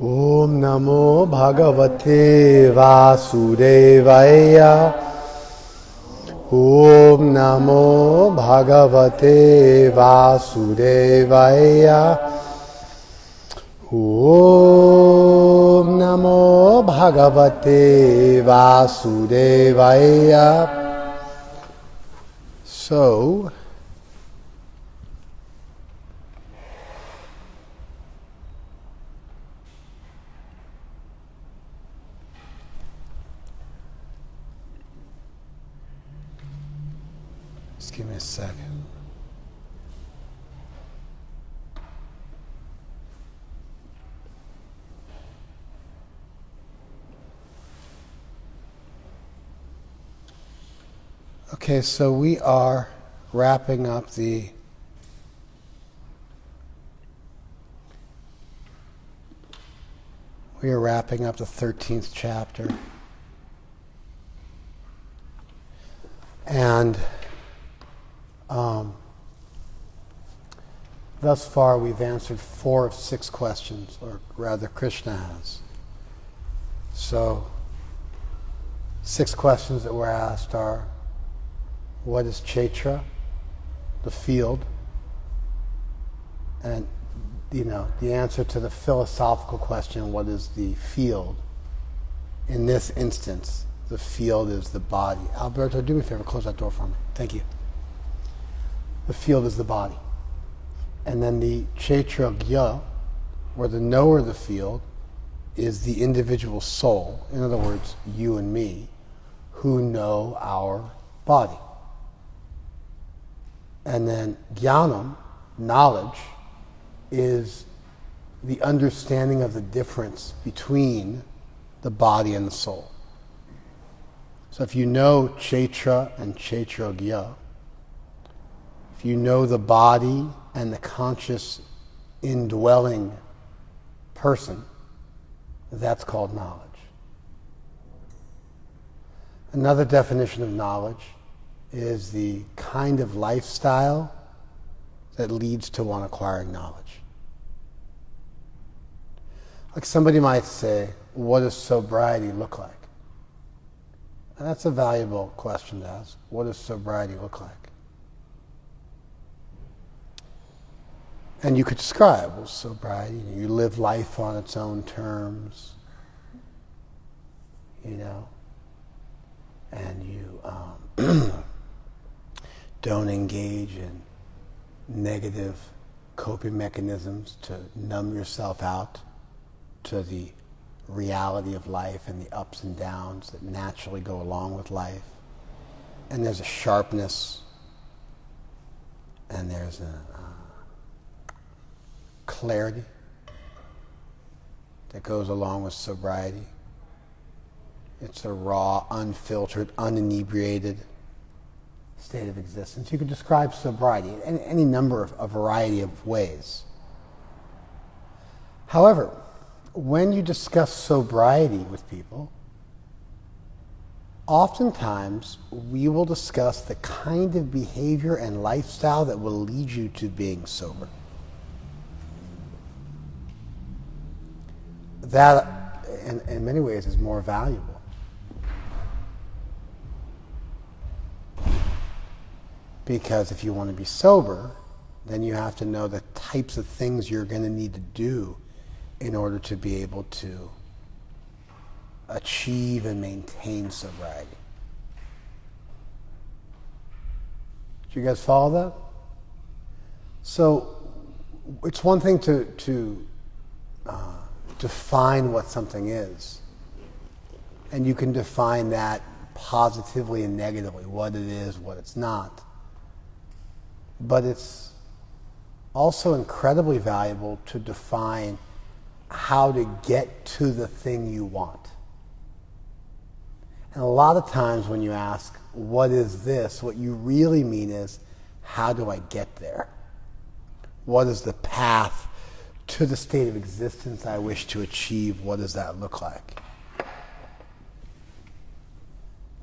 Om Namo Bhagavate Vasudevaya. Om Namo Bhagavate Vasudevaya. Om Namo Bhagavate Vasudevaya. So, just give me a second. Okay, so we are wrapping up the We are wrapping up the 13th chapter. And thus far we've answered 4 of 6 questions, or rather Krishna has. So 6 questions that were asked are, what is Kshetra, the field? And the answer to the philosophical question, what is the field? In this instance, the field is the body. Alberto, do me a favor, close that door for me. Thank you. The field is the body. And then the Kshetragya, or the knower of the field, is the individual soul, in other words, you and me, who know our body. And then Jnanam, knowledge, is the understanding of the difference between the body and the soul. So if you know Kshetra and Kshetragya, if you know the body and the conscious indwelling person, that's called knowledge. Another definition of knowledge is the kind of lifestyle that leads to one acquiring knowledge. Like somebody might say, what does sobriety look like? And that's a valuable question to ask. What does sobriety look like? And you could describe, well, sobriety, you live life on its own terms, and you don't engage in negative coping mechanisms to numb yourself out to the reality of life and the ups and downs that naturally go along with life. And there's a sharpness, and there's a clarity that goes along with sobriety. It's a raw, unfiltered, uninebriated state of existence. You could describe sobriety in any number of a variety of ways. However, when you discuss sobriety with people, oftentimes we will discuss the kind of behavior and lifestyle that will lead you to being sober. That, in many ways, is more valuable. Because if you want to be sober, then you have to know the types of things you're going to need to do in order to be able to achieve and maintain sobriety. Do you guys follow that? So it's one thing to define what something is. And you can define that positively and negatively, what it is, what it's not. But it's also incredibly valuable to define how to get to the thing you want. And a lot of times when you ask, what is this? What you really mean is, how do I get there? What is the path to the state of existence I wish to achieve? What does that look like?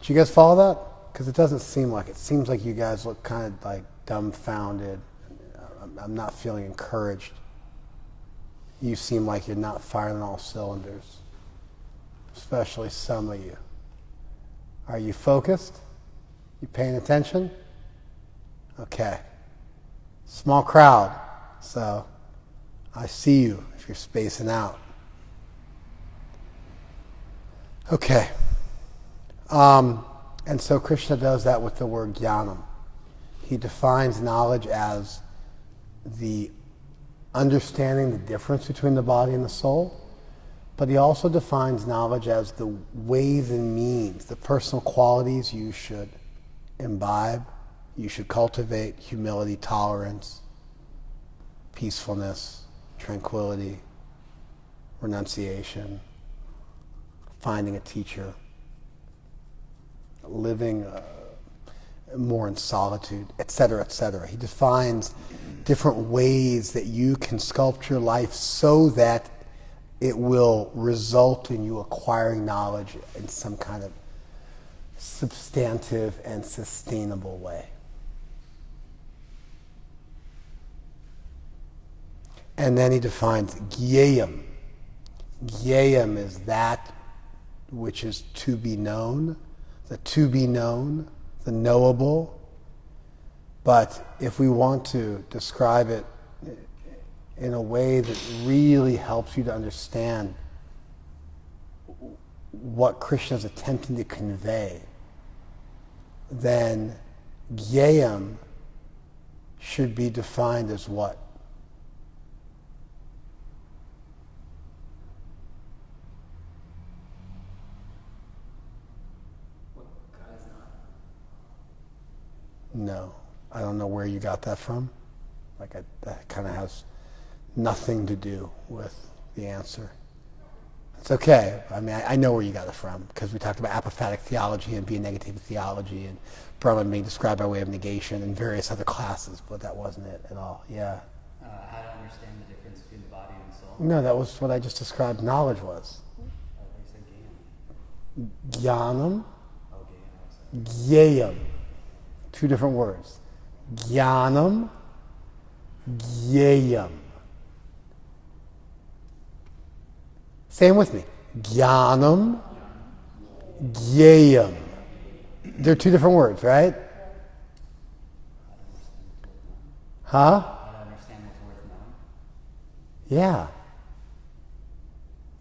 Do you guys follow that? Because it doesn't seem like it. It seems like you guys look kind of like dumbfounded. I'm not feeling encouraged. You seem like you're not firing on all cylinders, especially some of you. Are you focused? You paying attention? Okay. Small crowd, so I see you if you're spacing out. Okay. And so Krishna does that with the word jnanam. He defines knowledge as the understanding the difference between the body and the soul, but he also defines knowledge as the ways and means, the personal qualities you should imbibe, you should cultivate: humility, tolerance, peacefulness, tranquility, renunciation, finding a teacher, living more in solitude, etc., etc. He defines different ways that you can sculpt your life so that it will result in you acquiring knowledge in some kind of substantive and sustainable way. And then he defines jnayam. Jnayam is that which is to be known, the knowable. But if we want to describe it in a way that really helps you to understand what Krishna is attempting to convey, then jnayam should be defined as what? What God is not. No, I don't know where you got that from. That kind of has nothing to do with the answer. It's okay. I mean, I know where you got it from, because we talked about apophatic theology and being-negative theology and Brahman being described by way of negation in various other classes, but that wasn't it at all. Yeah. How to understand the difference between the body and the soul? No, that was what I just described knowledge was. They said jnanam. Jnanam, jnayam. Two different words. Jnanam, jnayam. Say them with me. Jnanam, jnayam. They're two different words, right? Huh? How to understand what's worth knowing? Yeah.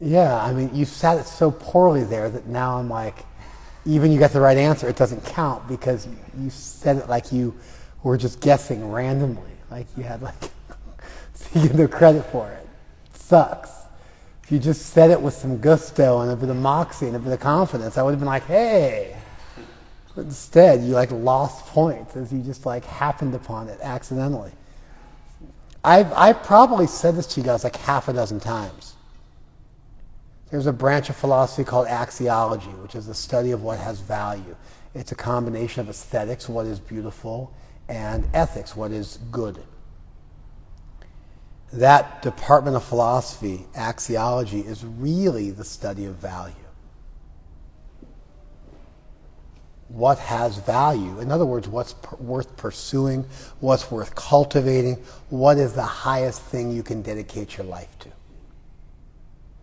Yeah, I mean, you said it so poorly there that now I'm like, even you got the right answer, it doesn't count, because you said it like you were just guessing randomly. Like you had so you get no credit for it. It sucks. If you just said it with some gusto and a bit of moxie and a bit of confidence, I would have been like, hey. But instead, you lost points as you just happened upon it accidentally. I've probably said this to you guys half a dozen times. There's a branch of philosophy called axiology, which is the study of what has value. It's a combination of aesthetics, what is beautiful, and ethics, what is good. That department of philosophy, axiology, is really the study of value. What has value? In other words, what's worth pursuing, what's worth cultivating, what is the highest thing you can dedicate your life to?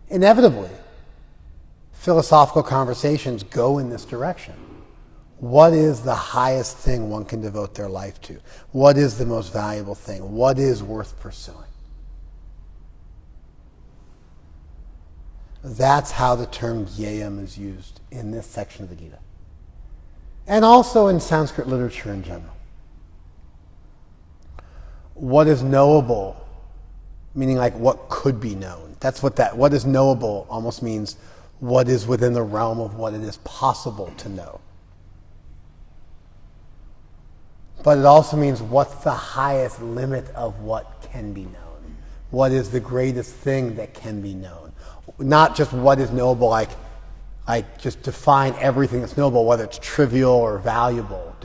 Inevitably, philosophical conversations go in this direction. What is the highest thing one can devote their life to? What is the most valuable thing? What is worth pursuing? That's how the term jnayam is used in this section of the Gita. And also in Sanskrit literature in general. What is knowable, meaning what could be known. That's what is knowable almost means what is within the realm of what it is possible to know. But it also means what's the highest limit of what can be known. What is the greatest thing that can be known. Not just what is knowable, I just define everything that's knowable, whether it's trivial or valuable,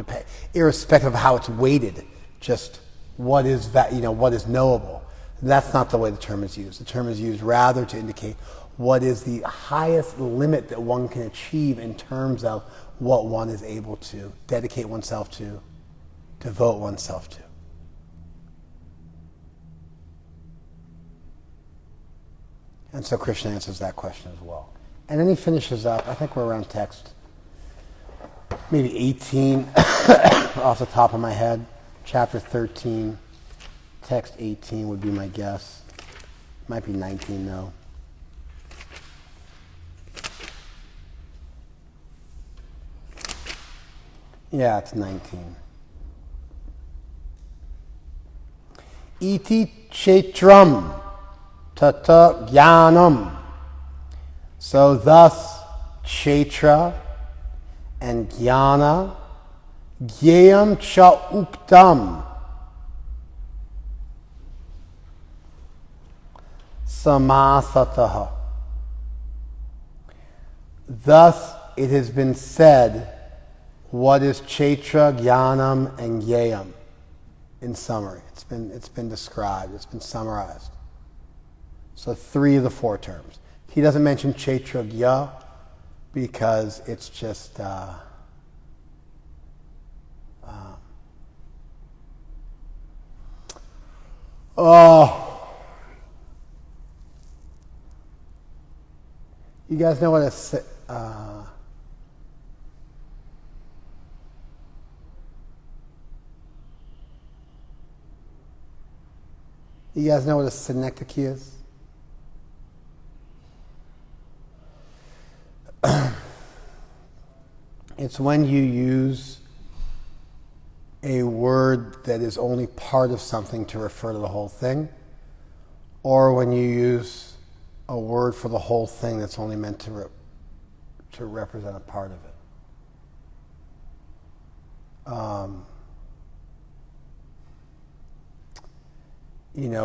irrespective of how it's weighted. Just what is what is knowable. That's not the way the term is used. The term is used rather to indicate what is the highest limit that one can achieve in terms of what one is able to dedicate oneself to, devote oneself to. And so Krishna answers that question as well. And then he finishes up, I think we're around text, maybe 18 off the top of my head. Chapter 13, text 18 would be my guess. Might be 19 though. Yeah, it's 19. Iti kshetram tata jnanam. So thus kshetra and jnana gyayam cha uktam samasataha. Thus it has been said what is kshetra, jnanam, and gyayam in summary. It's been described, it's been summarized. So 3 of the 4 terms. He doesn't mention kshetra gya because it's just you guys know what you guys know what a synecdoche is? It's when you use a word that is only part of something to refer to the whole thing, or when you use a word for the whole thing that's only meant to represent a part of it.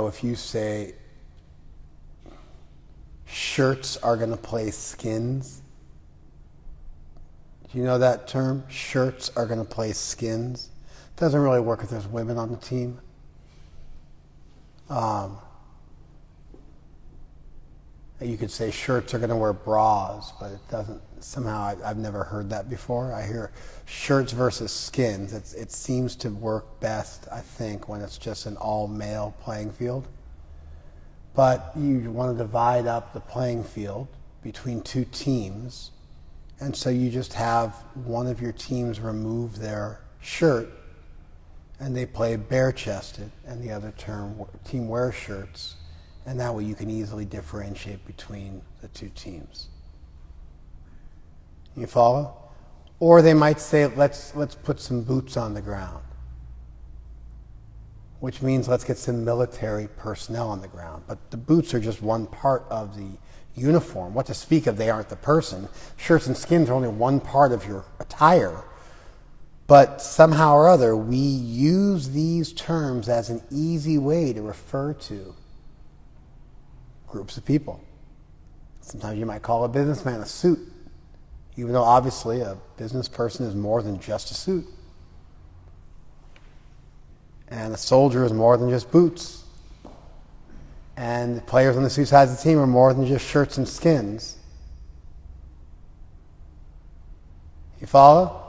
If you say shirts are going to play skins, do you know that term? Shirts are going to play skins. Doesn't really work if there's women on the team. You could say shirts are going to wear bras, but it doesn't. Somehow I've never heard that before. I hear shirts versus skins. It seems to work best, I think, when it's just an all-male playing field. But you want to divide up the playing field between 2 teams, and so you just have one of your teams remove their shirt, and they play bare-chested, and the other team wears shirts, and that way you can easily differentiate between the 2 teams. You follow? Or they might say, let's put some boots on the ground, which means let's get some military personnel on the ground. But the boots are just one part of the uniform. What to speak of, they aren't the person. Shirts and skins are only one part of your attire. But somehow or other, we use these terms as an easy way to refer to groups of people. Sometimes you might call a businessman a suit, even though obviously a business person is more than just a suit. And a soldier is more than just boots. And the players on the two sides of the team are more than just shirts and skins. You follow?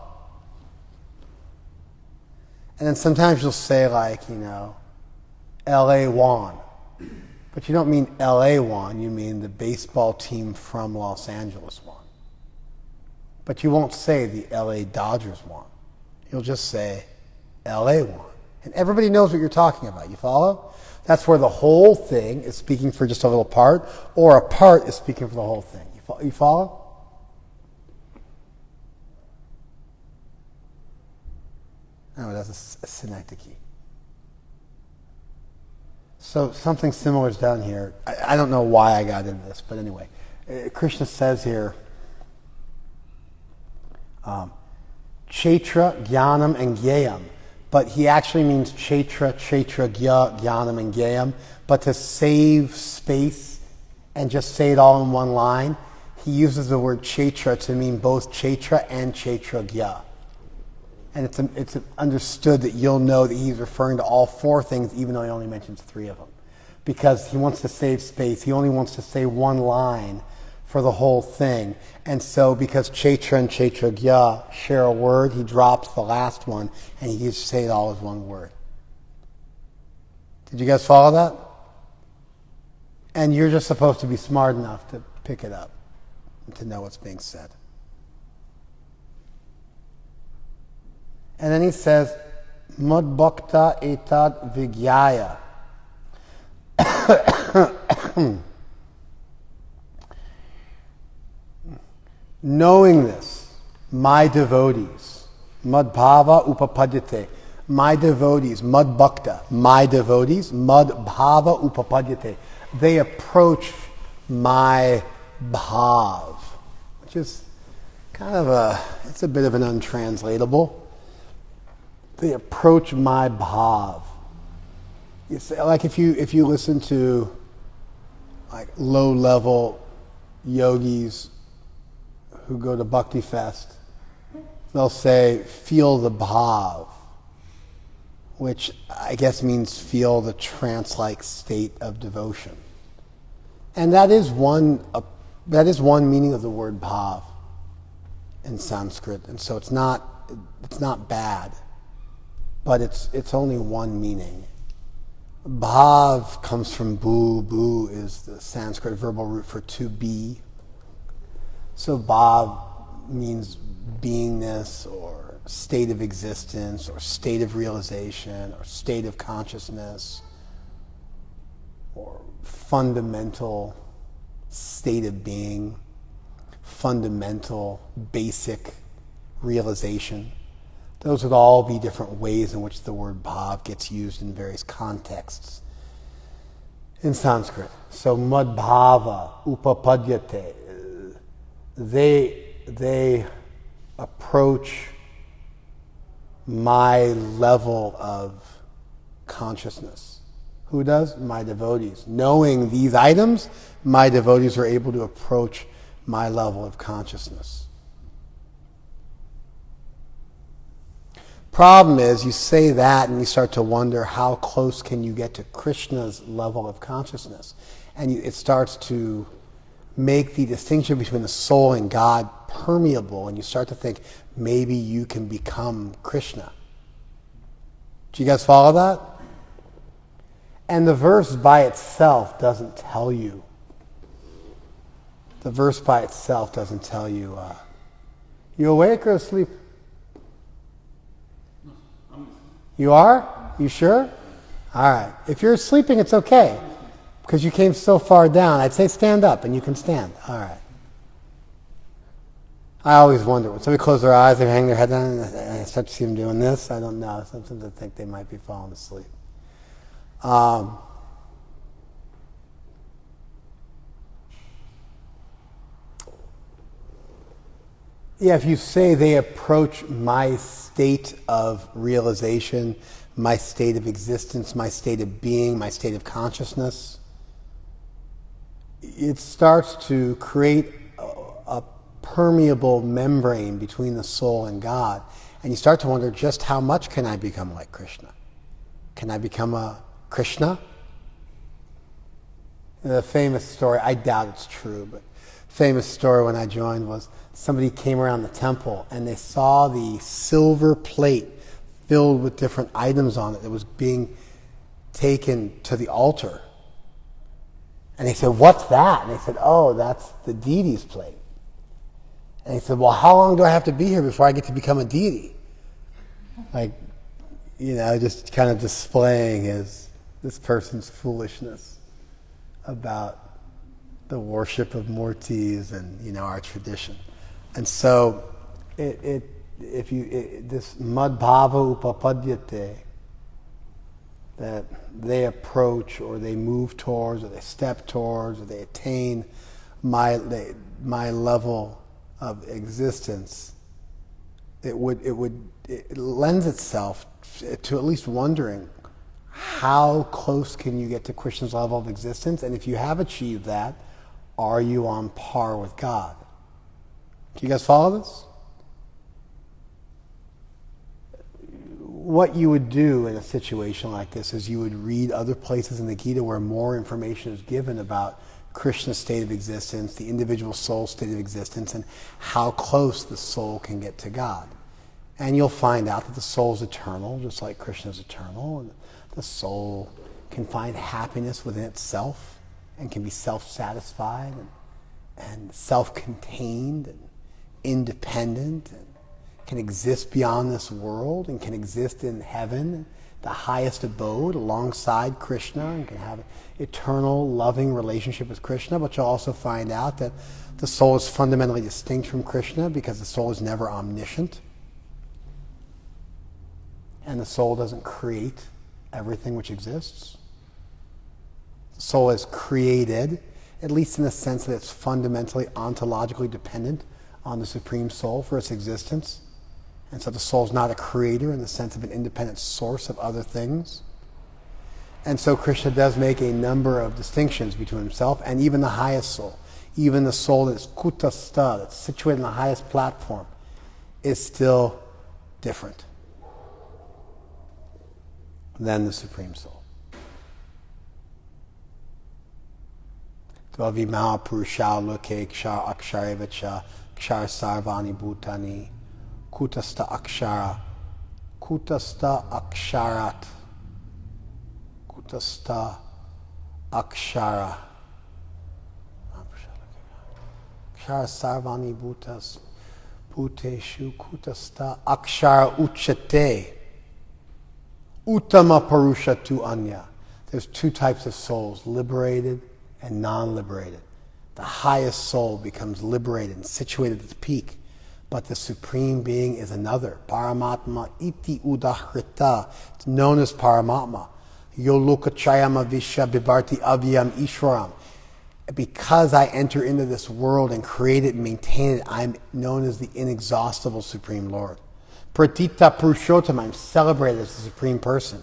And then sometimes you'll say LA won. But you don't mean LA won, you mean the baseball team from Los Angeles won. But you won't say the LA Dodgers won. You'll just say LA won. And everybody knows what you're talking about. You follow? That's where the whole thing is speaking for just a little part, or a part is speaking for the whole thing. You follow? No, that's a synecdoche. So something similar is down here. I don't know why I got into this, but anyway. Krishna says here, Kshetra, Jnanam, and Gyayam. But he actually means Kshetra, Gya, Jnanam, and Gyayam. But to save space and just say it all in one line, he uses the word Kshetra to mean both Kshetra and Kshetra Gya. And it's understood that you'll know that he's referring to all 4 things, even though he only mentions 3 of them. Because he wants to save space. He only wants to say one line for the whole thing. And so because Kshetra and Kshetra Gya share a word, he drops the last one, and he used to say it all as one word. Did you guys follow that? And you're just supposed to be smart enough to pick it up and to know what's being said. And then he says, Mad bhakta etad vigyaya. Knowing this, my devotees, mad bhava upapadyate, my devotees, mad bhakta, my devotees, mad bhava upapadyate, they approach my bhav, which is kind of it's a bit of an untranslatable. They approach my bhav. You say, like if you listen to like low-level yogis who go to Bhakti Fest, they'll say, feel the bhav, which I guess means feel the trance-like state of devotion. And that is one meaning of the word bhav in Sanskrit. And so it's not bad, but it's only one meaning. Bhav comes from bhu. Bhu is the Sanskrit verbal root for to be. So bhav means beingness or state of existence or state of realization or state of consciousness or fundamental state of being, fundamental, basic realization. Those would all be different ways in which the word bhav gets used in various contexts in Sanskrit. So madbhava, upapadyate, they approach my level of consciousness. Who does? My devotees. Knowing these items, my devotees are able to approach my level of consciousness. Problem is, you say that and you start to wonder how close can you get to Krishna's level of consciousness. And it starts to make the distinction between the soul and God permeable, and you start to think maybe you can become Krishna. Do you guys follow that? And the verse by itself doesn't tell you. The verse by itself doesn't tell you, you awake or asleep? You are? You sure? All right. If you're sleeping, it's okay, because you came so far down. I'd say stand up, and you can stand. All right. I always wonder, when somebody closes their eyes, they hang their head down, and I start to see them doing this. I don't know. Sometimes I think they might be falling asleep. Yeah, if you say they approach my state of realization, my state of existence, my state of being, my state of consciousness, it starts to create a permeable membrane between the soul and God. And you start to wonder, just how much can I become like Krishna? Can I become a Krishna? The famous story, I doubt it's true, but famous story when I joined was somebody came around the temple and they saw the silver plate filled with different items on it that was being taken to the altar. And they said, what's that? And they said, oh, that's the deity's plate. And he said, well, how long do I have to be here before I get to become a deity? Like, just kind of displaying this person's foolishness about the worship of murtis and our tradition. And so this madbhava upapadyate, that they approach or they move towards or they step towards or they attain my level of existence, it lends itself to at least wondering, how close can you get to Krishna's level of existence? And if you have achieved that, are you on par with God? Do you guys follow this? What you would do in a situation like this is you would read other places in the Gita where more information is given about Krishna's state of existence, the individual soul's state of existence, and how close the soul can get to God. And you'll find out that the soul is eternal, just like Krishna is eternal, and the soul can find happiness within itself. and can be self-satisfied and self-contained and independent and can exist beyond this world and can exist in heaven, the highest abode, alongside Krishna, and can have an eternal, loving relationship with Krishna. But you'll also find out that the soul is fundamentally distinct from Krishna because the soul is never omniscient. And the soul doesn't create everything which exists. The soul is created, at least in the sense that it's fundamentally, ontologically dependent on the Supreme Soul for its existence. And so the soul is not a creator in the sense of an independent source of other things. And so Krishna does make a number of distinctions between himself and even the highest soul. Even the soul that's kutastha, that's situated in the highest platform, is still different than the Supreme Soul. Tvavima Purusha loke kshar aksharevacha kshar sarvani bhutani kutastha aksharat kutastha akshara kshara sarvani bhutas bhuteshu kutastha akshara uchate uttama Purusha tu anya. There's two types of souls, liberated and non-liberated. The highest soul becomes liberated and situated at the peak, but the Supreme Being is another. Paramatma iti udahrita. It's known as Paramatma. Yolokachayama visha bibarti avyam ishwaram. Because I enter into this world and create it and maintain it, I'm known as the inexhaustible Supreme Lord. Pratita Purushottama, I'm celebrated as the Supreme Person.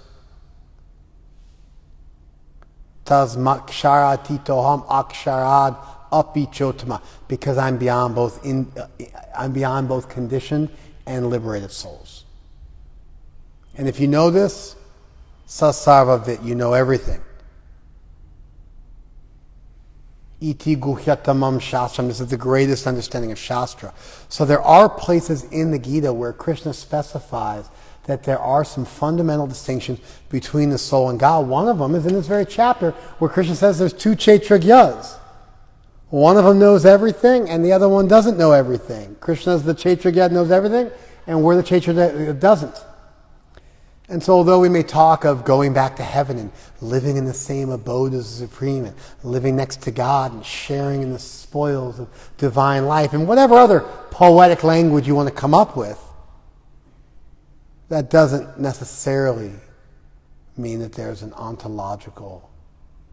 Tasmaksharatitoham aksharad apichotama, because I'm beyond both conditioned and liberated souls. And if you know this, sasarvavit, you know everything. Iti guhyatamam shastram, this is the greatest understanding of Shastra. So there are places in the Gita where Krishna specifies that there are some fundamental distinctions between the soul and God. One of them is in this very chapter where Krishna says there's two Kshetragyas. One of them knows everything and the other one doesn't know everything. Krishna is the Kshetragya, knows everything, and we're the Kshetragya that doesn't. And so although we may talk of going back to heaven and living in the same abode as the Supreme and living next to God and sharing in the spoils of divine life and whatever other poetic language you want to come up with, that doesn't necessarily mean that there's an ontological,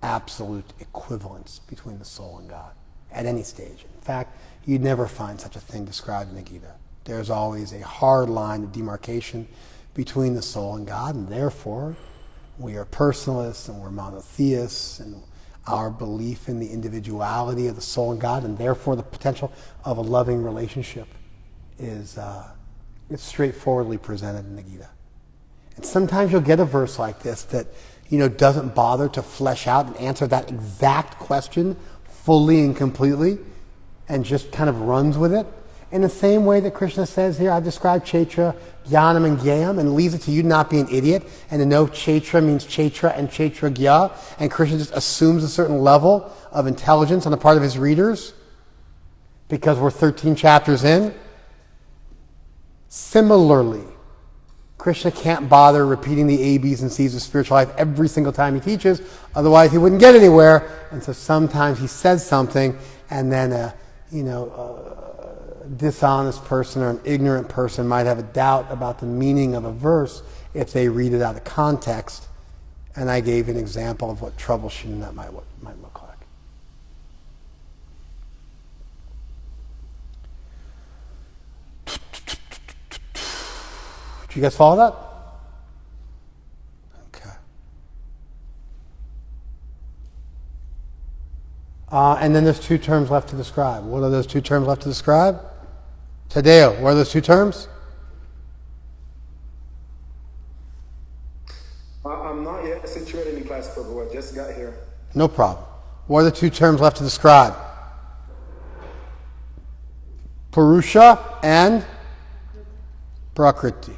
absolute equivalence between the soul and God at any stage. In fact, you'd never find such a thing described in the Gita. There's always a hard line of demarcation between the soul and God, and therefore we are personalists and we're monotheists, and our belief in the individuality of the soul and God, and therefore the potential of a loving relationship is it's straightforwardly presented in the Gita. And sometimes you'll get a verse like this that doesn't bother to flesh out and answer that exact question fully and completely, and just kind of runs with it. In the same way that Krishna says here, I've described Kshetra, Jnanam, and Gyayam, and leaves it to you to not be an idiot, and to know Kshetra means Kshetra and Kshetragya, and Krishna just assumes a certain level of intelligence on the part of his readers, because we're 13 chapters in. Similarly, Krishna can't bother repeating the A, B's, and C's of spiritual life every single time he teaches, otherwise he wouldn't get anywhere. And so sometimes he says something, and then a dishonest person or an ignorant person might have a doubt about the meaning of a verse if they read it out of context. And I gave an example of what troubleshooting that might look like. Did you guys follow that? Okay. And then there's two terms left to describe. What are those two terms left to describe? Tadeo, what are those two terms? I'm not yet situated in class, Prabhu. I just got here. No problem. What are the two terms left to describe? Purusha and Prakrti.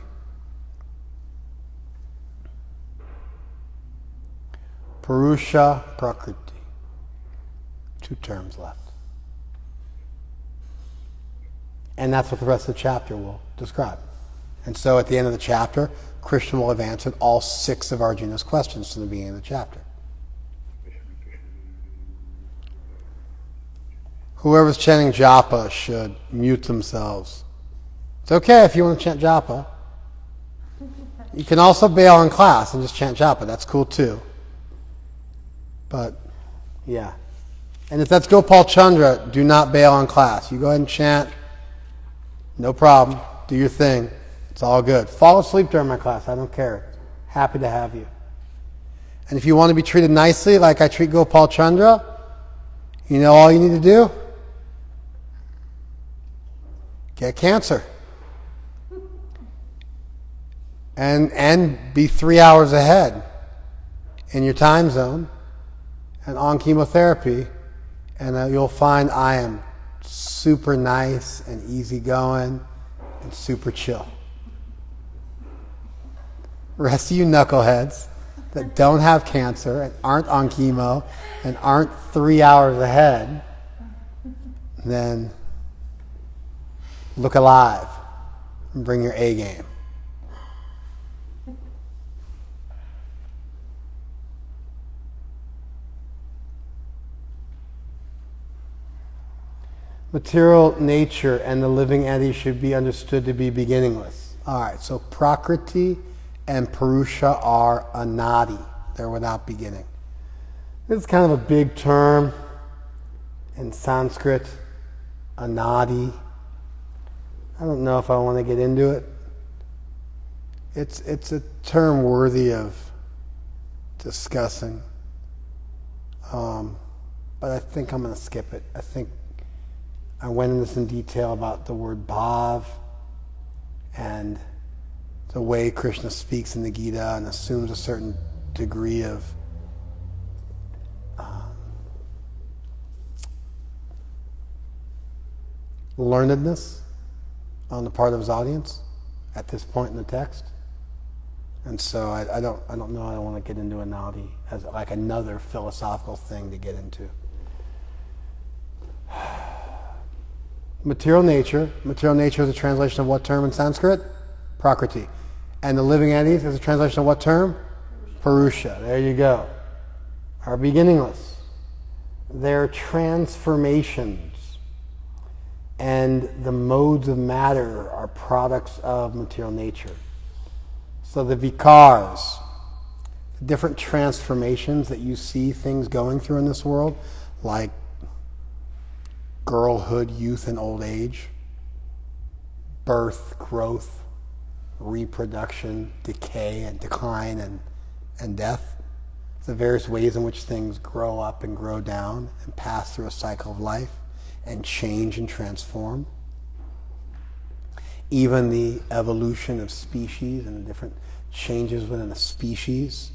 Purusha, Prakrti. 2 terms left. And that's what the rest of the chapter will describe. And so at the end of the chapter, Krishna will have answered all 6 of Arjuna's questions from the beginning of the chapter. Whoever's chanting japa should mute themselves. It's okay if you want to chant japa. You can also bail in class and just chant japa. That's cool too. But, yeah. And if that's Gopal Chandra, do not bail on class. You go ahead and chant. No problem. Do your thing. It's all good. Fall asleep during my class. I don't care. Happy to have you. And if you want to be treated nicely like I treat Gopal Chandra, you know all you need to do? Get cancer. And be 3 hours ahead in your time zone and on chemotherapy, and you'll find I am super nice and easygoing and super chill. Rest of you knuckleheads that don't have cancer and aren't on chemo and aren't 3 hours ahead, then look alive and bring your A game. Material nature and the living entity should be understood to be beginningless. All right, so Prakrti and Purusha are anadi. They're without beginning. This is kind of a big term in Sanskrit, anadi. I don't know if I want to get into it. It's a term worthy of discussing. But I think I'm going to skip it. I think I went into this in detail about the word bhav and the way Krishna speaks in the Gita and assumes a certain degree of learnedness on the part of his audience at this point in the text. And so I don't know. I don't want to get into anadi as like another philosophical thing to get into. Material nature. Material nature is a translation of what term in Sanskrit? Prakrti. And the living entities is a translation of what term? Purusha. There you go. Are beginningless. They're transformations. And the modes of matter are products of material nature. So the vikars, the different transformations that you see things going through in this world, like girlhood, youth, and old age, birth, growth, reproduction, decay, and decline, and death. The various ways in which things grow up and grow down and pass through a cycle of life and change and transform. Even the evolution of species and the different changes within a species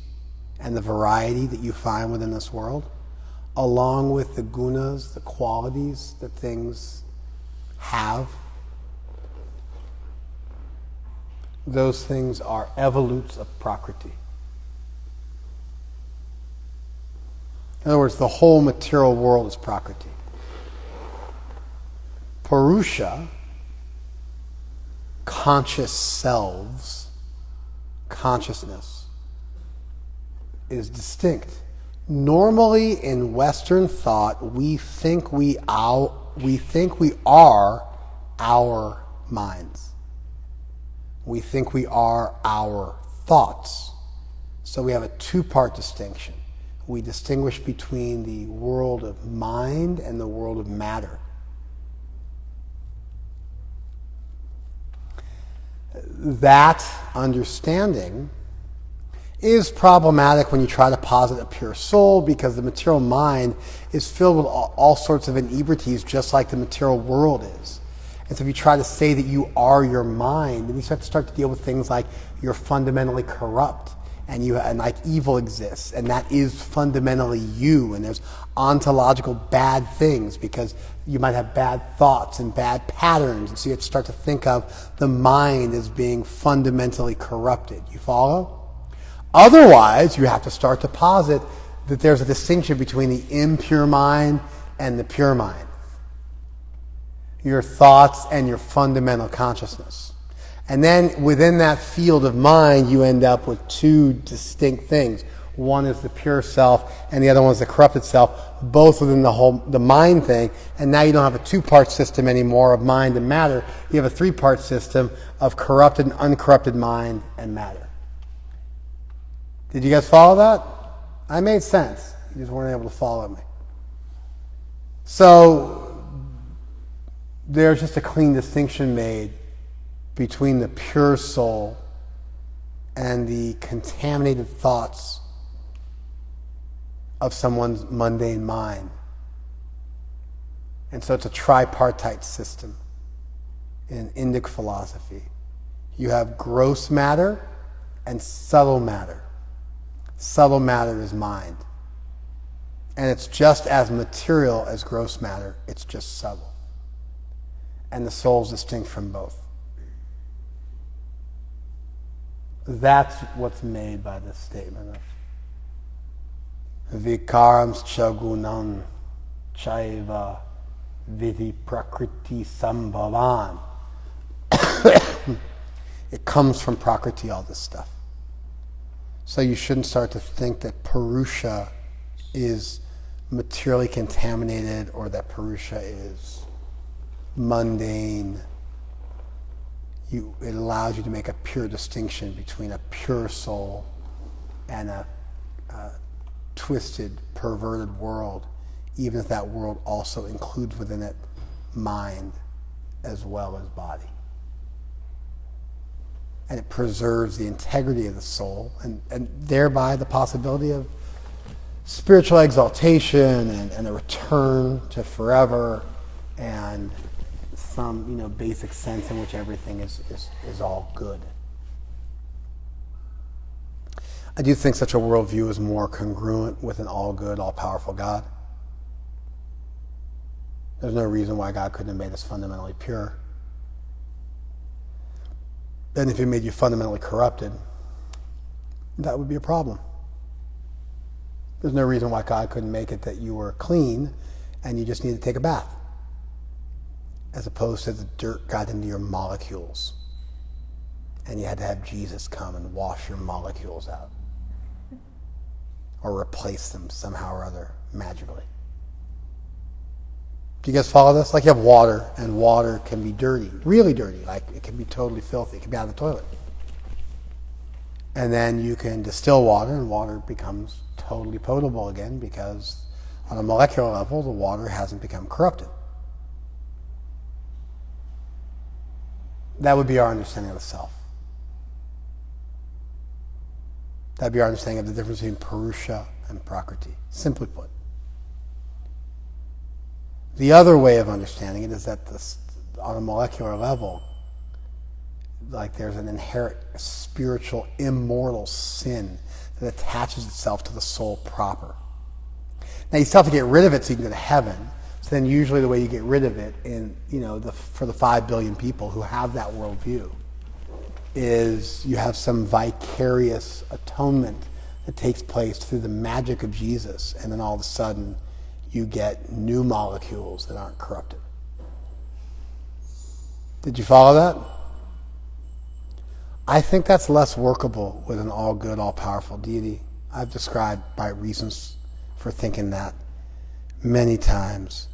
and the variety that you find within this world, along with the gunas, the qualities that things have. Those things are evolutes of Prakrti. In other words, the whole material world is Prakrti. Purusha, conscious selves, consciousness, is distinct. Normally in Western thought, we think we are our minds. We think we are our thoughts. So we have a two-part distinction. We distinguish between the world of mind and the world of matter. That understanding is problematic when you try to posit a pure soul, because the material mind is filled with all sorts of inebrities, just like the material world is. And so if you try to say that you are your mind, then you have to start to deal with things like you're fundamentally corrupt, and like evil exists, and that is fundamentally you, and there's ontological bad things because you might have bad thoughts and bad patterns, and so you have to start to think of the mind as being fundamentally corrupted. You follow? Otherwise, you have to start to posit that there's a distinction between the impure mind and the pure mind. Your thoughts and your fundamental consciousness. And then within that field of mind, you end up with two distinct things. One is the pure self, and the other one is the corrupted self, both within the mind thing. And now you don't have a two-part system anymore of mind and matter. You have a three-part system of corrupted and uncorrupted mind and matter. Did you guys follow that? I made sense. You just weren't able to follow me. So there's just a clean distinction made between the pure soul and the contaminated thoughts of someone's mundane mind. And so it's a tripartite system in Indic philosophy. You have gross matter and subtle matter. Subtle matter is mind. And it's just as material as gross matter, it's just subtle. And the soul is distinct from both. That's what's made by this statement of Vikarams chagunam chaiva vidhi prakriti sambhavan. It comes from Prakrti, all this stuff. So you shouldn't start to think that Purusha is materially contaminated or that Purusha is mundane. It allows you to make a pure distinction between a pure soul and a twisted, perverted world, even if that world also includes within it mind as well as body. And it preserves the integrity of the soul and thereby the possibility of spiritual exaltation and a return to forever and some basic sense in which everything is all good. I do think such a worldview is more congruent with an all-good, all-powerful God. There's no reason why God couldn't have made us fundamentally pure. And if He made you fundamentally corrupted, that would be a problem. There's no reason why God couldn't make it that you were clean and you just need to take a bath, as opposed to the dirt got into your molecules and you had to have Jesus come and wash your molecules out or replace them somehow or other magically. Do you guys follow this? Like you have water, and water can be dirty, really dirty, like it can be totally filthy, it can be out of the toilet. And then you can distill water and water becomes totally potable again because on a molecular level the water hasn't become corrupted. That would be our understanding of the self. That would be our understanding of the difference between Purusha and Prakrti, simply put. The other way of understanding it is that on a molecular level, like there's an inherent spiritual, immortal sin that attaches itself to the soul proper. Now you still have to get rid of it so you can go to heaven. So then usually the way you get rid of it for the 5 billion people who have that worldview is you have some vicarious atonement that takes place through the magic of Jesus, and then all of a sudden you get new molecules that aren't corrupted. Did you follow that? I think that's less workable with an all-good, all-powerful deity. I've described my reasons for thinking that many times.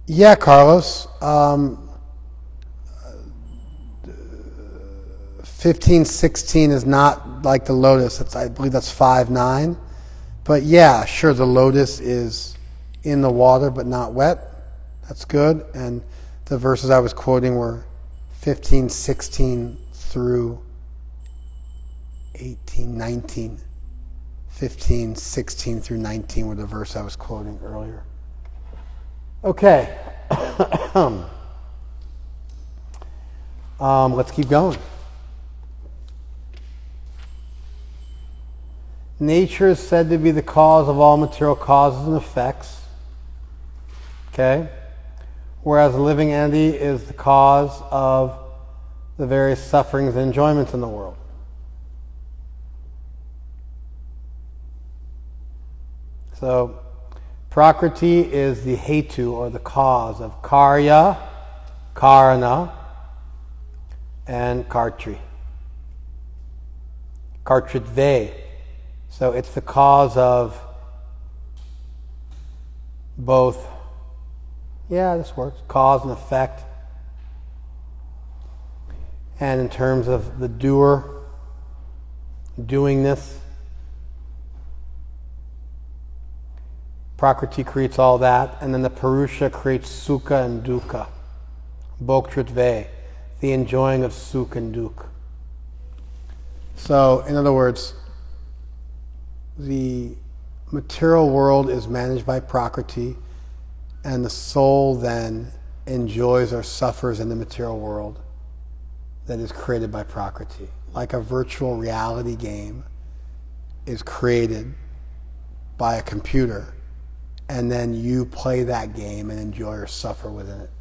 Yeah, Carlos. 1516 is not like the lotus. I believe that's 5:9. But yeah, sure, the lotus is in the water but not wet. That's good. And the verses I was quoting were 15:16 through 18:19. 15:16 through 19 were the verse I was quoting earlier. Okay. Let's keep going. Nature is said to be the cause of all material causes and effects. Okay? Whereas a living entity is the cause of the various sufferings and enjoyments in the world. So, Prakrti is the hetu, or the cause of karya, karana, and kartri. Kartritve. So it's the cause of both, this works, cause and effect. And in terms of the doer doing this, Prakrti creates all that, and then the Purusha creates sukha and dukkha. Bhoktritve, the enjoying of sukha and dukkha. So, in other words, the material world is managed by Prakrti, and the soul then enjoys or suffers in the material world that is created by Prakrti. Like a virtual reality game is created by a computer, and then you play that game and enjoy or suffer within it.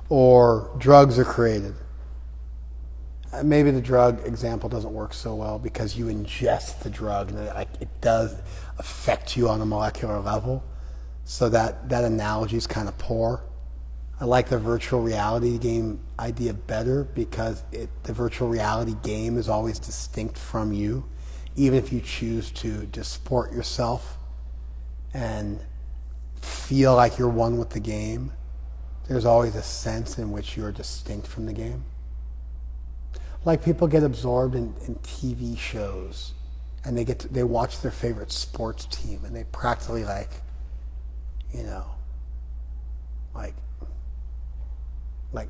Or drugs are created. Maybe the drug example doesn't work so well because you ingest the drug and it does affect you on a molecular level. So that analogy is kind of poor. I like the virtual reality game idea better because the virtual reality game is always distinct from you. Even if you choose to disport yourself and feel like you're one with the game, there's always a sense in which you're distinct from the game. Like people get absorbed in TV shows and they watch their favorite sports team and they practically like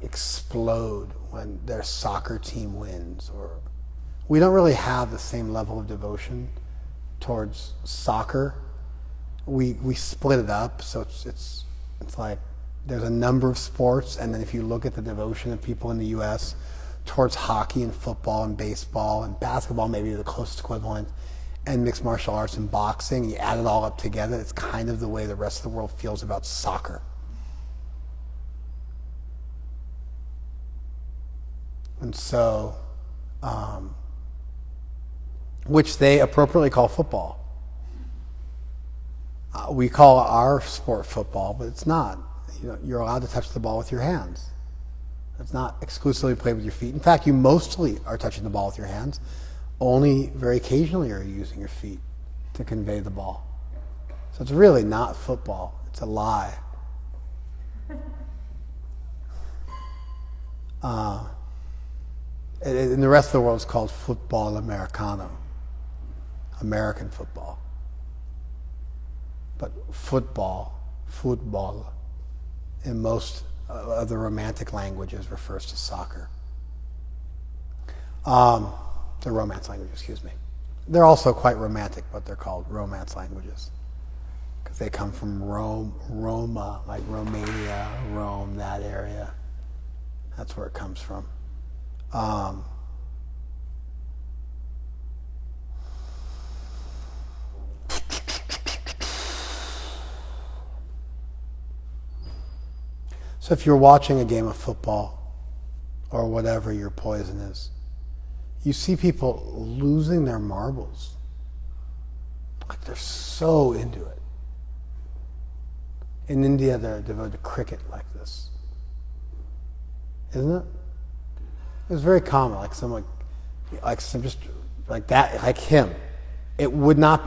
explode when their soccer team wins. Or we don't really have the same level of devotion towards soccer. We split it up, so it's like there's a number of sports, and then if you look at the devotion of people in the U.S. towards hockey and football and baseball and basketball, maybe the closest equivalent, and mixed martial arts and boxing, you add it all up together, it's kind of the way the rest of the world feels about soccer. And so, which they appropriately call football. We call our sport football, but it's not. You're allowed to touch the ball with your hands. It's not exclusively played with your feet. In fact, you mostly are touching the ball with your hands. Only very occasionally are you using your feet to convey the ball. So it's really not football. It's a lie. And the rest of the world is called football Americano, American football. But football, in most of the romantic languages refers to soccer. The romance languages, excuse me. They're also quite romantic, but they're called romance languages because they come from Roma, like Romania, Rome, that area. That's where it comes from. So if you're watching a game of football or whatever your poison is, you see people losing their marbles. Like they're so into it. In India, they're devoted to cricket like this. Isn't it? It was very common, like someone, just like that, like him. It would not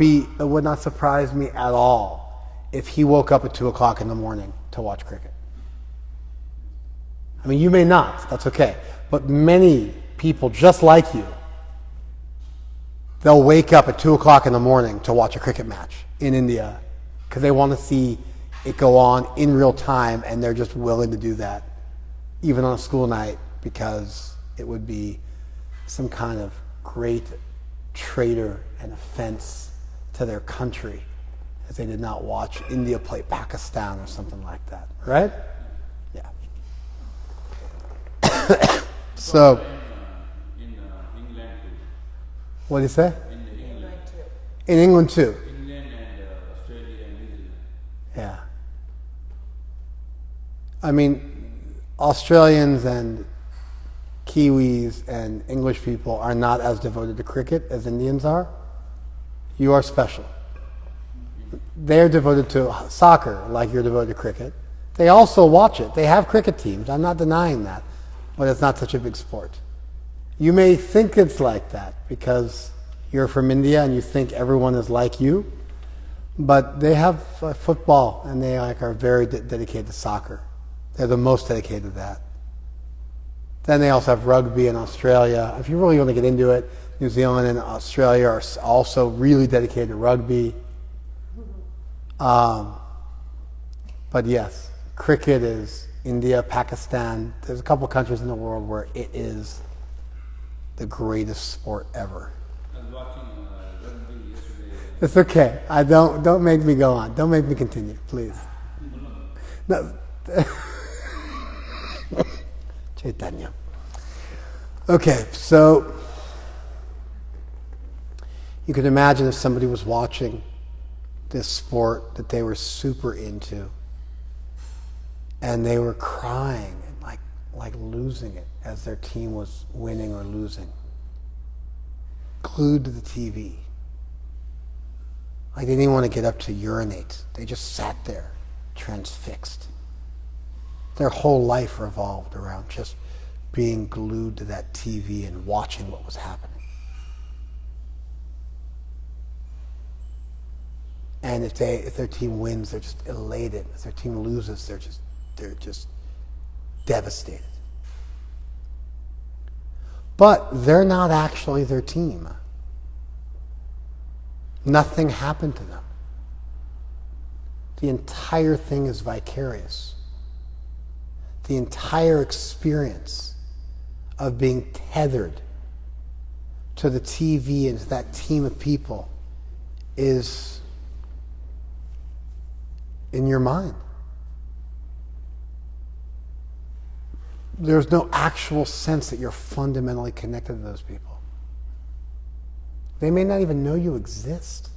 surprise me at all if he woke up at 2:00 in the morning to watch cricket. I mean, you may not, that's okay. But many people just like you, they'll wake up at 2:00 in the morning to watch a cricket match in India because they want to see it go on in real time, and they're just willing to do that, even on a school night, because it would be some kind of great traitor and offense to their country if they did not watch India play Pakistan or something like that, right? Yeah. So, in England too. what do you say? In England too. In England too. England and Australia and New Zealand. Yeah. I mean, Australians and Kiwis and English people are not as devoted to cricket as Indians are, you are special. They're devoted to soccer like you're devoted to cricket. They also watch it. They have cricket teams. I'm not denying that. But it's not such a big sport. You may think it's like that because you're from India and you think everyone is like you. But they have football and they are very dedicated to soccer. They're the most dedicated to that. Then they also have rugby in Australia. If you really want to get into it, New Zealand and Australia are also really dedicated to rugby. But yes, cricket is India, Pakistan. There's a couple countries in the world where it is the greatest sport ever. I was watching rugby yesterday. It's okay. Don't make me go on. Don't make me continue, please. No. Chaitanya. Okay, so you can imagine if somebody was watching this sport that they were super into and they were crying and like losing it as their team was winning or losing, glued to the TV. Like they didn't want to get up to urinate. They just sat there, transfixed. Their whole life revolved around just being glued to that TV and watching what was happening. And if their team wins, they're just elated. If their team loses, they're just devastated. But they're not actually their team. Nothing happened to them. The entire thing is vicarious. The entire experience of being tethered to the TV and to that team of people is in your mind. There's no actual sense that you're fundamentally connected to those people. They may not even know you exist.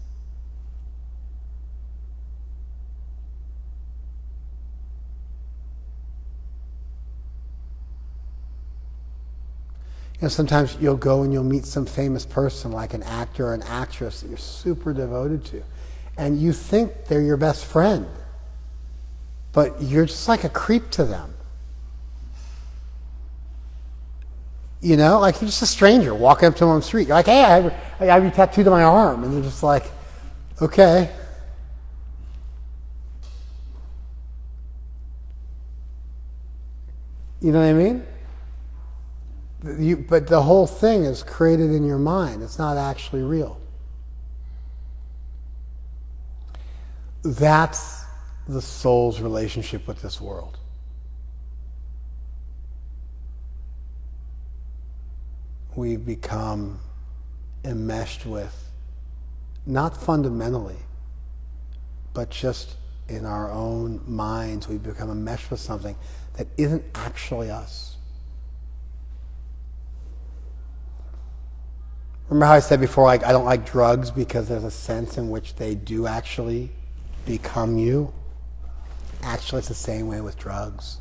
You know, sometimes you'll go and you'll meet some famous person, like an actor or an actress that you're super devoted to, and you think they're your best friend, but you're just like a creep to them. You know, like you're just a stranger walking up to them on the street. You're like, hey, I have you tattooed on my arm. And they're just like, okay. You know what I mean? But the whole thing is created in your mind. It's not actually real. That's the soul's relationship with this world. We've become enmeshed with, not fundamentally, but just in our own minds, we've become enmeshed with something that isn't actually us. Remember how I said before, I don't like drugs because there's a sense in which they do actually become you? Actually, it's the same way with drugs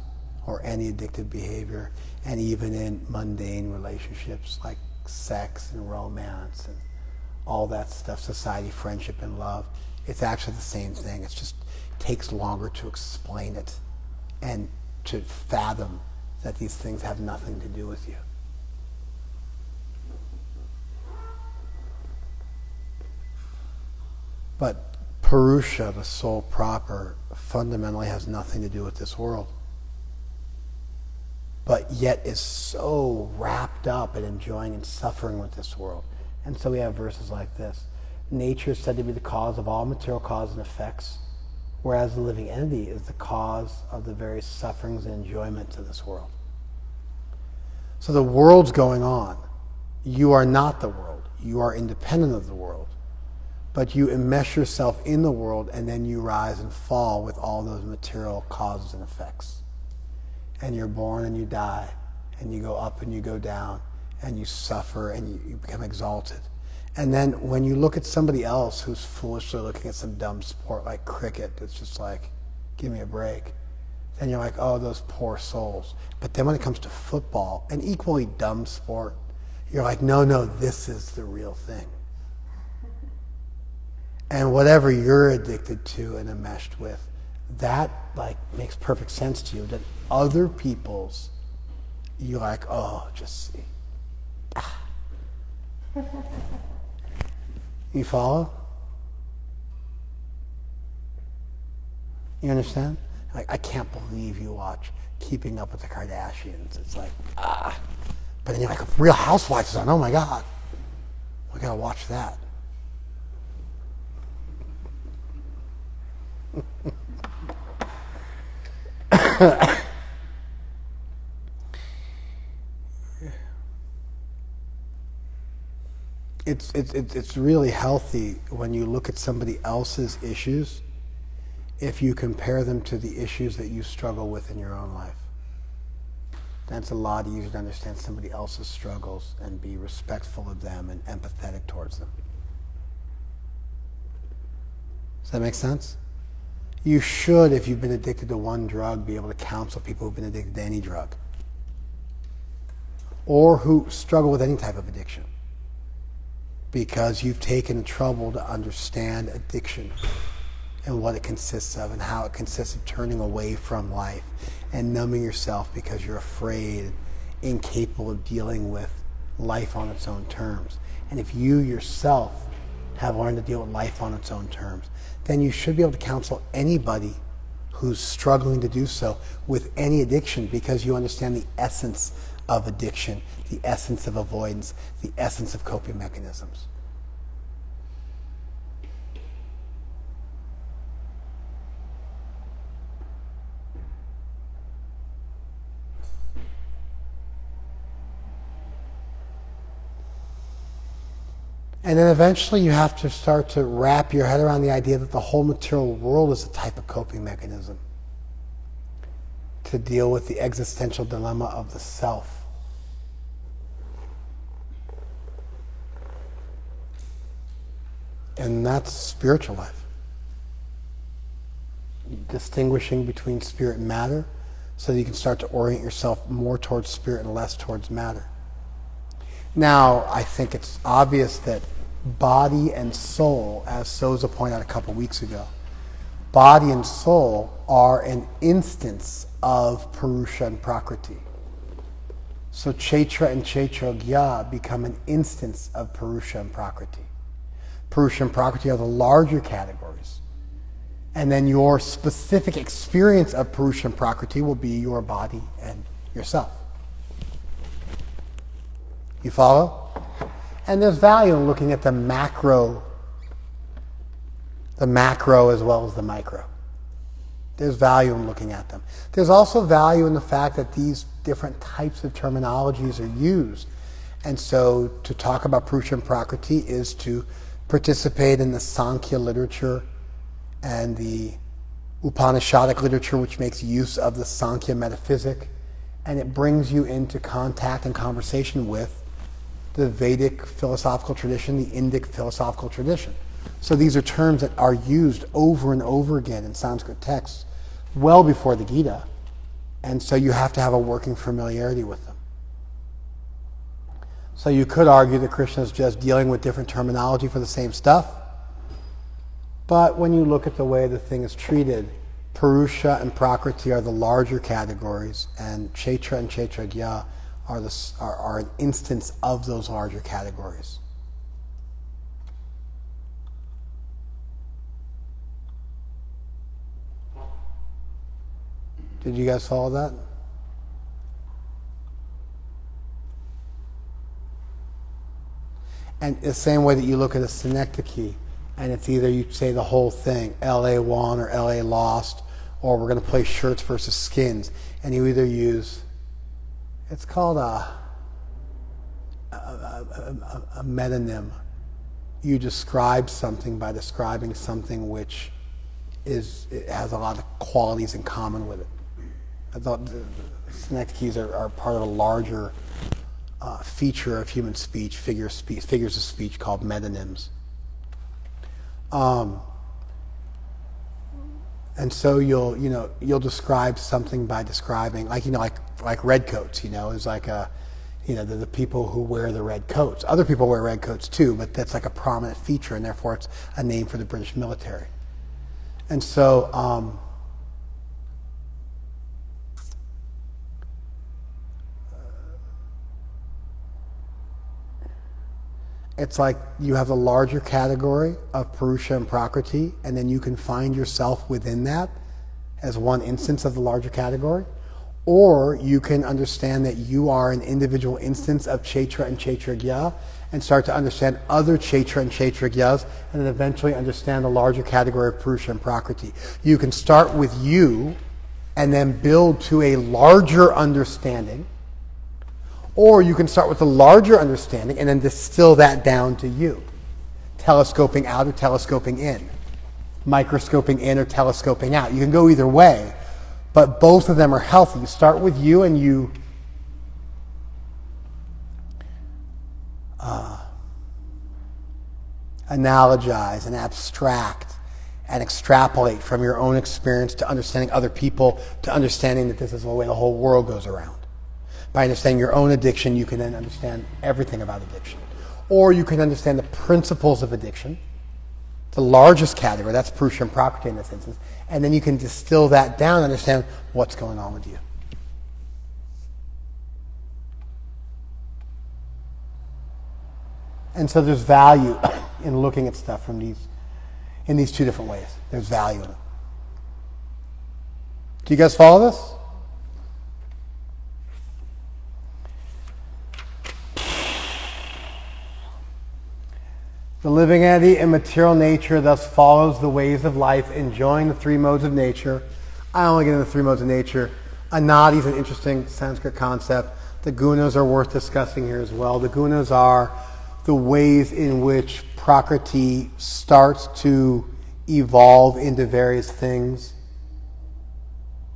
or any addictive behavior, and even in mundane relationships like sex and romance and all that stuff, society, friendship, and love. It's actually the same thing. It just takes longer to explain it and to fathom that these things have nothing to do with you. But Purusha, the soul proper, fundamentally has nothing to do with this world, but yet is so wrapped up in enjoying and suffering with this world. And so we have verses like this. Nature is said to be the cause of all material causes and effects, whereas the living entity is the cause of the various sufferings and enjoyments of this world. So the world's going on. You are not the world. You are independent of the world. But you enmesh yourself in the world, and then you rise and fall with all those material causes and effects. And you're born and you die, and you go up and you go down, and you suffer and you become exalted. And then when you look at somebody else who's foolishly looking at some dumb sport like cricket, it's just like, give me a break. then you're like, oh, those poor souls. But then when it comes to football, an equally dumb sport, you're like, no, this is the real thing. And whatever you're addicted to and enmeshed with, that like makes perfect sense to you. That other people's, you're like, oh, just see. Ah. You follow? You understand? Like, I can't believe you watch Keeping Up with the Kardashians. It's like, ah. But then you're like, Real Housewives is on. Oh my God. We gotta watch that. It's really healthy when you look at somebody else's issues if you compare them to the issues that you struggle with in your own life. That's a lot easier to understand somebody else's struggles and be respectful of them and empathetic towards them. Does that make sense? You should, if you've been addicted to one drug, be able to counsel people who've been addicted to any drug or who struggle with any type of addiction, because you've taken the trouble to understand addiction and what it consists of and how it consists of turning away from life and numbing yourself because you're afraid, incapable of dealing with life on its own terms. And if you yourself have learned to deal with life on its own terms, then you should be able to counsel anybody who's struggling to do so with any addiction, because you understand the essence of addiction, the essence of avoidance, the essence of coping mechanisms. And then eventually you have to start to wrap your head around the idea that the whole material world is a type of coping mechanism to deal with the existential dilemma of the self. And that's spiritual life. Distinguishing between spirit and matter so that you can start to orient yourself more towards spirit and less towards matter. Now, I think it's obvious that body and soul, as Soza pointed out a couple weeks ago, body and soul are an instance of Purusha and Prakrti. So Chaitra and Chaitragya become an instance of Purusha and Prakrti. Purusha and Prakrti are the larger categories. And then your specific experience of Purusha and Prakrti will be your body and yourself. You follow? And there's value in looking at the macro as well as the micro. There's value in looking at them. There's also value in the fact that these different types of terminologies are used. And so to talk about Purusha and Prakrti is to participate in the Sankhya literature and the Upanishadic literature, which makes use of the Sankhya metaphysic, and it brings you into contact and conversation with the Vedic philosophical tradition, the Indic philosophical tradition. So these are terms that are used over and over again in Sanskrit texts well before the Gita, and so you have to have a working familiarity with them. So you could argue that Krishna is just dealing with different terminology for the same stuff, but when you look at the way the thing is treated, Purusha and Prakrti are the larger categories, and Chaitra and Chaitragya are an instance of those larger categories. Did you guys follow that? And the same way that you look at a synecdoche, and it's either you say the whole thing, LA won or LA lost, or we're going to play shirts versus skins, and you either use, it's called a metonym. You describe something by describing something which it has a lot of qualities in common with it. I thought the synecdoches are part of a larger feature of human speech, figures of speech called metonyms. And so you'll describe something by describing, like red coats, is like the people who wear the red coats. Other people wear red coats too, but that's like a prominent feature, and therefore it's a name for the British military. And so it's like you have the larger category of Purusha and Prakrti, and then you can find yourself within that as one instance of the larger category. Or you can understand that you are an individual instance of Kshetra and Kshetragya and start to understand other Kshetra and Kshetragyas, and then eventually understand the larger category of Purusha and Prakrti. You can start with you and then build to a larger understanding. Or you can start with a larger understanding and then distill that down to you. Telescoping out or telescoping in. Microscoping in or telescoping out. You can go either way, but both of them are healthy. You start with you and you analogize and abstract and extrapolate from your own experience to understanding other people, to understanding that this is the way the whole world goes around. By understanding your own addiction, you can then understand everything about addiction. Or you can understand the principles of addiction, the largest category, that's Purusha and Prakrti in this instance, and then you can distill that down and understand what's going on with you. And so there's value in looking at stuff from in these two different ways. There's value in it. Do you guys follow this? The living entity in material nature thus follows the ways of life, enjoying the three modes of nature. I only get into the three modes of nature. Anadi is an interesting Sanskrit concept. The gunas are worth discussing here as well. The gunas are the ways in which Prakrti starts to evolve into various things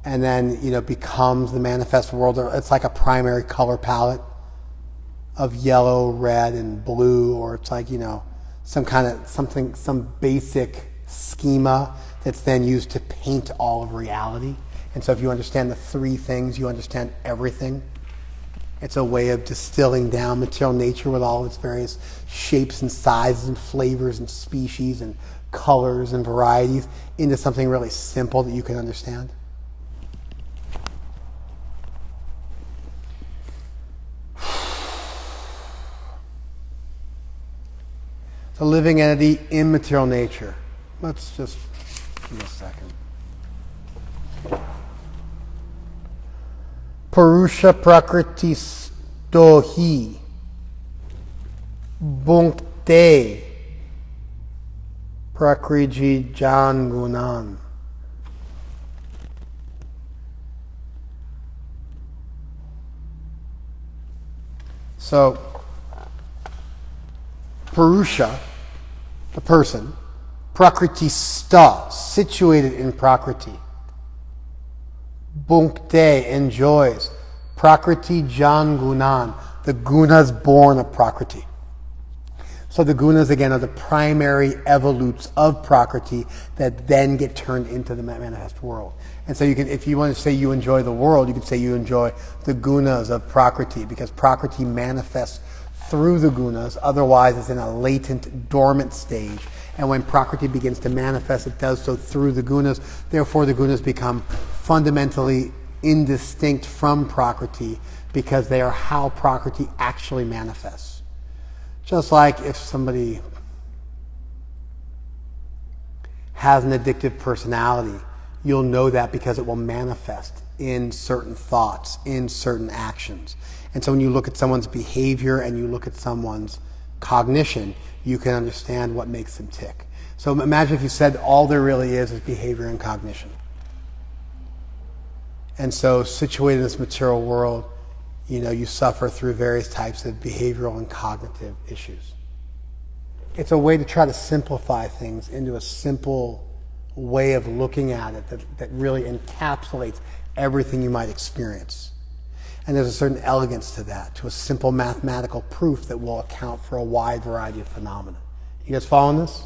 and then, becomes the manifest world. It's like a primary color palette of yellow, red, and blue, or it's like, some basic schema that's then used to paint all of reality. And so if you understand the three things, you understand everything. It's a way of distilling down material nature with all its various shapes and sizes and flavors and species and colors and varieties into something really simple that you can understand. The living entity in material nature. Let's just give me a second. Purusha Prakrti Stohi Bhunkte Prakriti Jangunan. So, Purusha, the person, Prakriti sta, situated in Prakriti. Bhunkte, enjoys. Prakriti Jangunan, the gunas born of Prakriti. So the gunas, again, are the primary evolutes of Prakriti that then get turned into the manifest world. And so you can, if you want to say you enjoy the world, you can say you enjoy the gunas of Prakriti, because Prakriti manifests through the gunas, otherwise it's in a latent, dormant stage. And when Prakriti begins to manifest, it does so through the gunas. Therefore, the gunas become fundamentally indistinct from Prakriti, because they are how Prakriti actually manifests. Just like if somebody has an addictive personality, you'll know that because it will manifest in certain thoughts, in certain actions. And so when you look at someone's behavior and you look at someone's cognition, you can understand what makes them tick. So imagine if you said all there really is behavior and cognition. And so situated in this material world, you suffer through various types of behavioral and cognitive issues. It's a way to try to simplify things into a simple way of looking at it that really encapsulates everything you might experience. And there's a certain elegance to that, to a simple mathematical proof that will account for a wide variety of phenomena. You guys following this?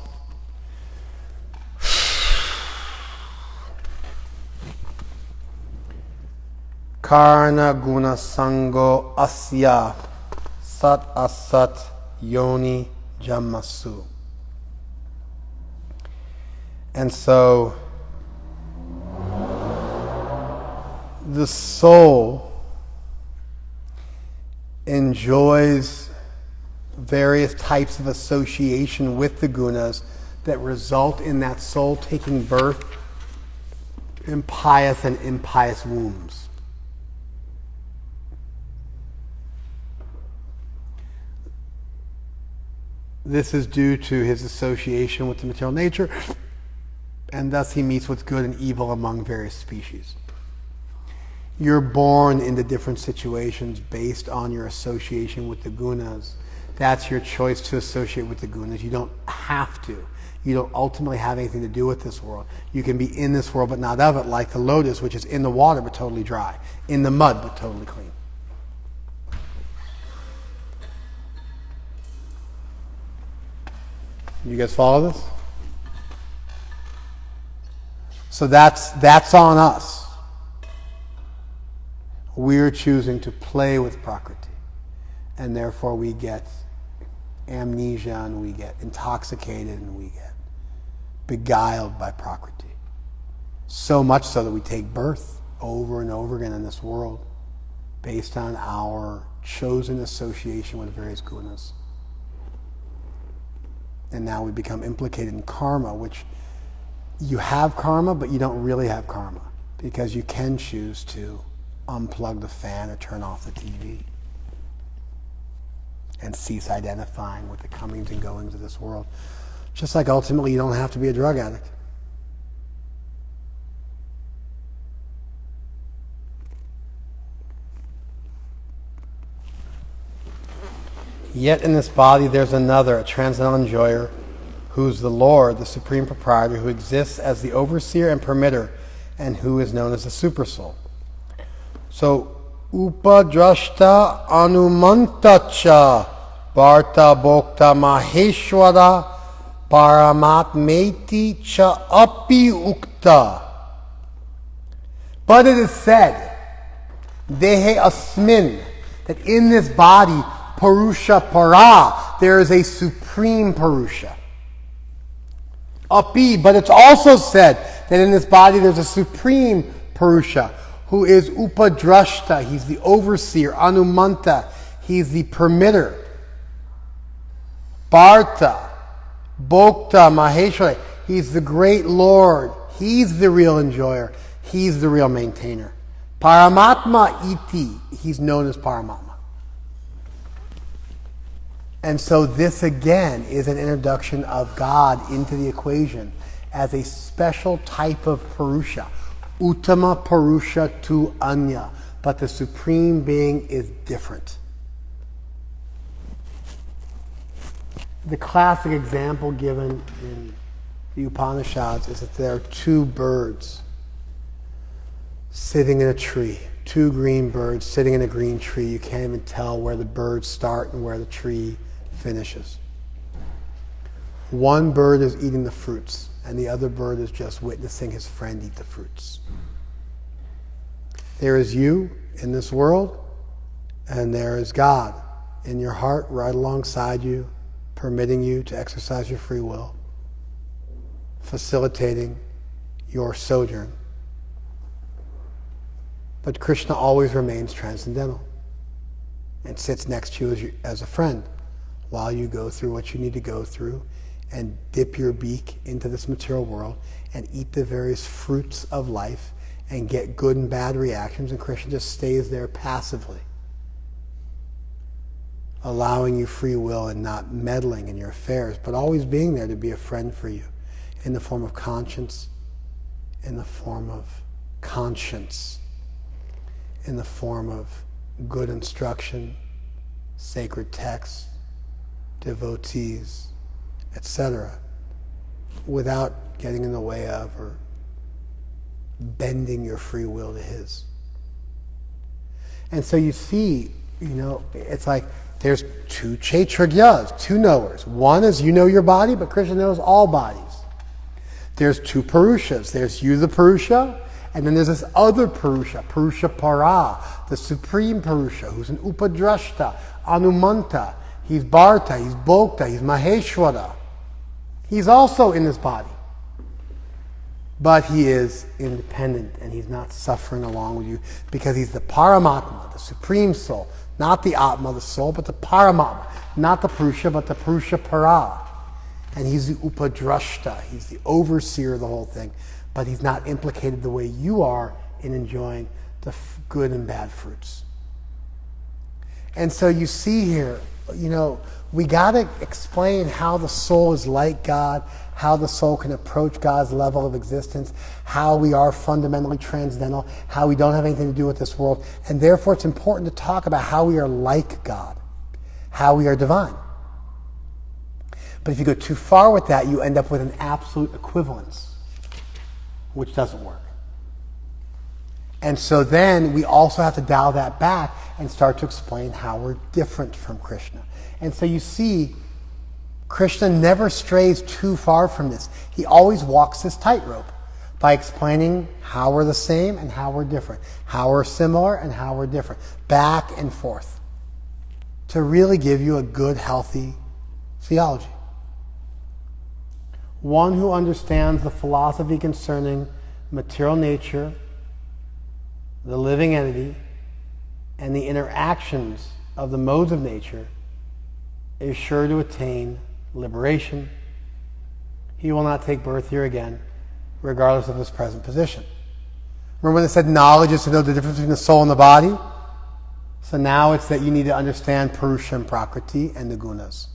Karna guna sango asya sat asat yoni jammasu. And so the soul enjoys various types of association with the gunas that result in that soul taking birth in pious and impious wombs. This is due to his association with the material nature, and thus he meets with good and evil among various species. You're born into different situations based on your association with the gunas. That's your choice to associate with the gunas. You don't have to. You don't ultimately have anything to do with this world. You can be in this world but not of it, like the lotus, which is in the water but totally dry, in the mud but totally clean. You guys follow this? So that's on us. We're choosing to play with Prakrti, and therefore we get amnesia and we get intoxicated and we get beguiled by Prakrti. So much so that we take birth over and over again in this world based on our chosen association with various gunas. And now we become implicated in karma, which you have karma, but you don't really have karma, because you can choose to unplug the fan or turn off the TV and cease identifying with the comings and goings of this world. Just like ultimately you don't have to be a drug addict. Yet in this body there's another, a transcendental enjoyer, who's the Lord, the Supreme Proprietor, who exists as the overseer and permitter, and who is known as the Supersoul. So, Upadrashta Anumantacha Bharta Bhokta Maheshwara Paramatmeti Cha Api Ukta. But it is said, Dehe Asmin, that in this body, Purusha Para, there is a supreme Purusha. Api, but it's also said that in this body there's a supreme Purusha, who is Upadrashta, he's the overseer, Anumanta, he's the permitter, Bharta, Bhokta, Maheshwara, he's the great Lord, he's the real enjoyer, he's the real maintainer. Paramatma iti, he's known as Paramatma. And so this again is an introduction of God into the equation as a special type of Purusha. Uttama Purusha tu Anya. But the Supreme Being is different. The classic example given in the Upanishads is that there are two birds sitting in a tree. Two green birds sitting in a green tree. You can't even tell where the birds start and where the tree finishes. One bird is eating the fruits, and the other bird is just witnessing his friend eat the fruits. There is you in this world, and there is God in your heart right alongside you, permitting you to exercise your free will, facilitating your sojourn. But Krishna always remains transcendental and sits next to you as a friend while you go through what you need to go through and dip your beak into this material world and eat the various fruits of life and get good and bad reactions, and Krishna just stays there passively, allowing you free will and not meddling in your affairs, but always being there to be a friend for you in the form of conscience, in the form of conscience, in the form of good instruction, sacred texts, devotees, etc., without getting in the way of or bending your free will to his. And so you see, it's like there's two Kshetriyas, two knowers. One is you know your body, but Krishna knows all bodies. There's two Purushas. There's you, the Purusha, And then there's this other Purusha, Purusha Para, the supreme Purusha, who's an Upadrashta, Anumanta. He's Bharta, he's Bhokta, he's Maheshwara. He's also in this body. But he is independent and he's not suffering along with you because he's the Paramatma, the supreme soul. Not the Atma, the soul, but the Paramatma. Not the Purusha, but the Purusha Para. And he's the Upadrashta. He's the overseer of the whole thing. But he's not implicated the way you are in enjoying the good and bad fruits. And so you see here, we got to explain how the soul is like God, how the soul can approach God's level of existence, how we are fundamentally transcendental, how we don't have anything to do with this world. And therefore it's important to talk about how we are like God, how we are divine. But if you go too far with that, you end up with an absolute equivalence, which doesn't work. And so then we also have to dial that back and start to explain how we're different from Krishna. And so you see, Krishna never strays too far from this. He always walks this tightrope by explaining how we're the same and how we're different, how we're similar and how we're different, back and forth, to really give you a good, healthy theology. One who understands the philosophy concerning material nature, the living entity, and the interactions of the modes of nature is sure to attain liberation. He will not take birth here again, regardless of his present position. Remember when they said knowledge is to know the difference between the soul and the body? So now it's that you need to understand Purusha and Prakrti and the gunas.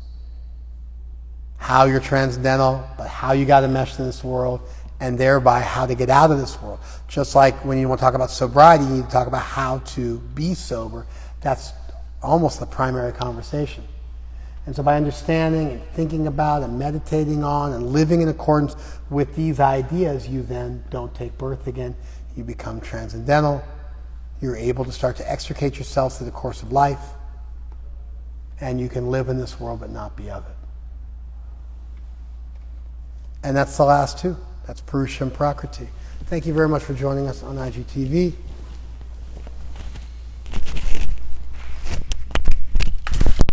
How you're transcendental, but how you got enmeshed in this world, and thereby how to get out of this world. Just like when you want to talk about sobriety, you need to talk about how to be sober. That's almost the primary conversation. And so by understanding and thinking about and meditating on and living in accordance with these ideas, you then don't take birth again. You become transcendental. You're able to start to extricate yourself through the course of life. And you can live in this world but not be of it. And that's the last two. That's Purusha and Prakrti. Thank you very much for joining us on IGTV.